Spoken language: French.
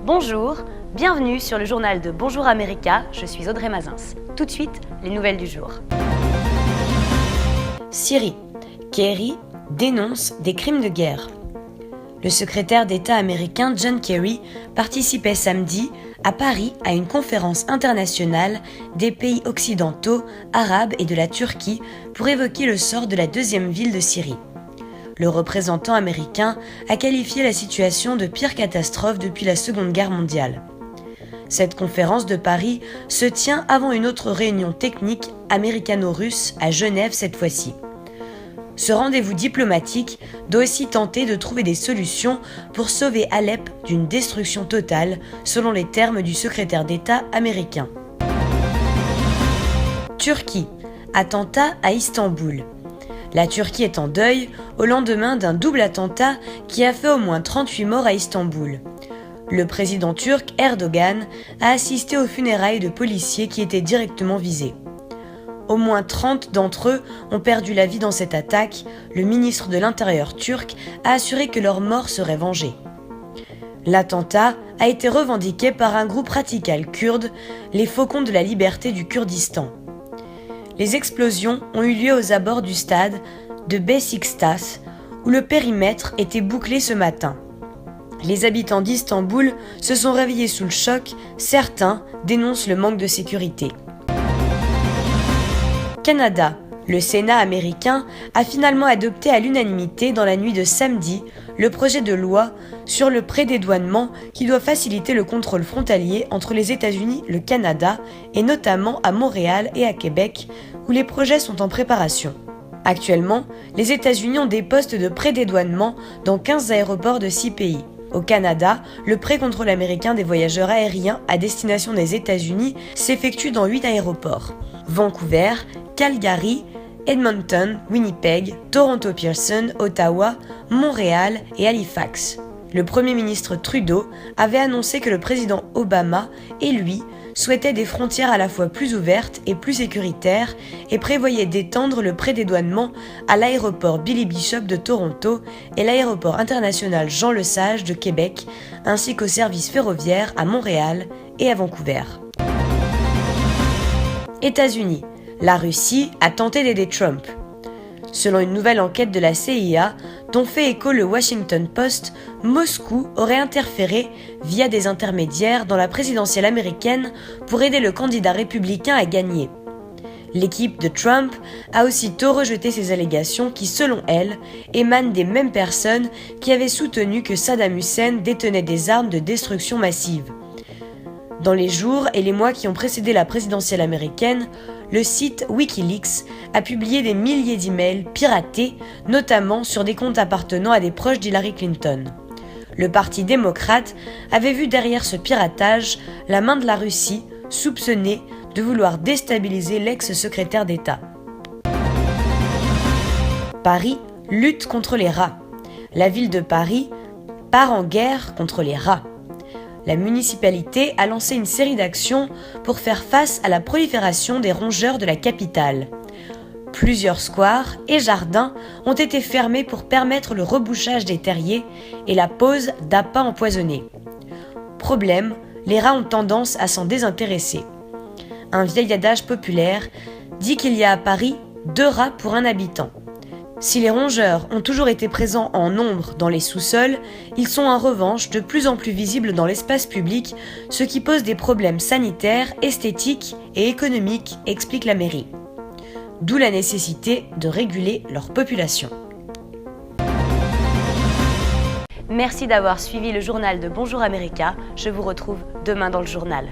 Bonjour, bienvenue sur le journal de Bonjour America, je suis Audrey Mazins. Tout de suite, les nouvelles du jour. Syrie. Kerry dénonce des crimes de guerre. Le secrétaire d'État américain John Kerry participait samedi à Paris à une conférence internationale des pays occidentaux, arabes et de la Turquie pour évoquer le sort de la deuxième ville de Syrie. Le représentant américain a qualifié la situation de pire catastrophe depuis la Seconde Guerre mondiale. Cette conférence de Paris se tient avant une autre réunion technique américano-russe à Genève cette fois-ci. Ce rendez-vous diplomatique doit aussi tenter de trouver des solutions pour sauver Alep d'une destruction totale, selon les termes du secrétaire d'État américain. Turquie. Attentat à Istanbul. La Turquie est en deuil au lendemain d'un double attentat qui a fait au moins 38 morts à Istanbul. Le président turc Erdogan a assisté aux funérailles de policiers qui étaient directement visés. Au moins 30 d'entre eux ont perdu la vie dans cette attaque. Le ministre de l'Intérieur turc a assuré que leur mort serait vengée. L'attentat a été revendiqué par un groupe radical kurde, les Faucons de la Liberté du Kurdistan. Les explosions ont eu lieu aux abords du stade de Beşiktaş, où le périmètre était bouclé ce matin. Les habitants d'Istanbul se sont réveillés sous le choc, certains dénoncent le manque de sécurité. Canada. Le Sénat américain a finalement adopté à l'unanimité dans la nuit de samedi le projet de loi sur le prédédouanement qui doit faciliter le contrôle frontalier entre les États-Unis et le Canada, et notamment à Montréal et à Québec, où les projets sont en préparation. Actuellement, les États-Unis ont des postes de prédédouanement dans 15 aéroports de 6 pays. Au Canada, le pré-contrôle américain des voyageurs aériens à destination des États-Unis s'effectue dans 8 aéroports. Vancouver, Calgary, Edmonton, Winnipeg, Toronto Pearson, Ottawa, Montréal et Halifax. Le Premier ministre Trudeau avait annoncé que le président Obama et lui souhaitaient des frontières à la fois plus ouvertes et plus sécuritaires et prévoyaient d'étendre le prédédouanement à l'aéroport Billy Bishop de Toronto et l'aéroport international Jean-Lesage de Québec, ainsi qu'aux services ferroviaires à Montréal et à Vancouver. États-Unis. La Russie a tenté d'aider Trump. Selon une nouvelle enquête de la CIA, dont fait écho le Washington Post, Moscou aurait interféré via des intermédiaires dans la présidentielle américaine pour aider le candidat républicain à gagner. L'équipe de Trump a aussitôt rejeté ces allégations qui, selon elle, émanent des mêmes personnes qui avaient soutenu que Saddam Hussein détenait des armes de destruction massive. Dans les jours et les mois qui ont précédé la présidentielle américaine, le site Wikileaks a publié des milliers d'emails piratés, notamment sur des comptes appartenant à des proches d'Hillary Clinton. Le Parti démocrate avait vu derrière ce piratage la main de la Russie, soupçonnée de vouloir déstabiliser l'ex-secrétaire d'État. Paris lutte contre les rats. La ville de Paris part en guerre contre les rats. La municipalité a lancé une série d'actions pour faire face à la prolifération des rongeurs de la capitale. Plusieurs squares et jardins ont été fermés pour permettre le rebouchage des terriers et la pose d'appâts empoisonnés. Problème, les rats ont tendance à s'en désintéresser. Un vieil adage populaire dit qu'il y a à Paris 2 rats pour 1 habitant. Si les rongeurs ont toujours été présents en nombre dans les sous-sols, ils sont en revanche de plus en plus visibles dans l'espace public, ce qui pose des problèmes sanitaires, esthétiques et économiques, explique la mairie. D'où la nécessité de réguler leur population. Merci d'avoir suivi le journal de Bonjour America. Je vous retrouve demain dans le journal.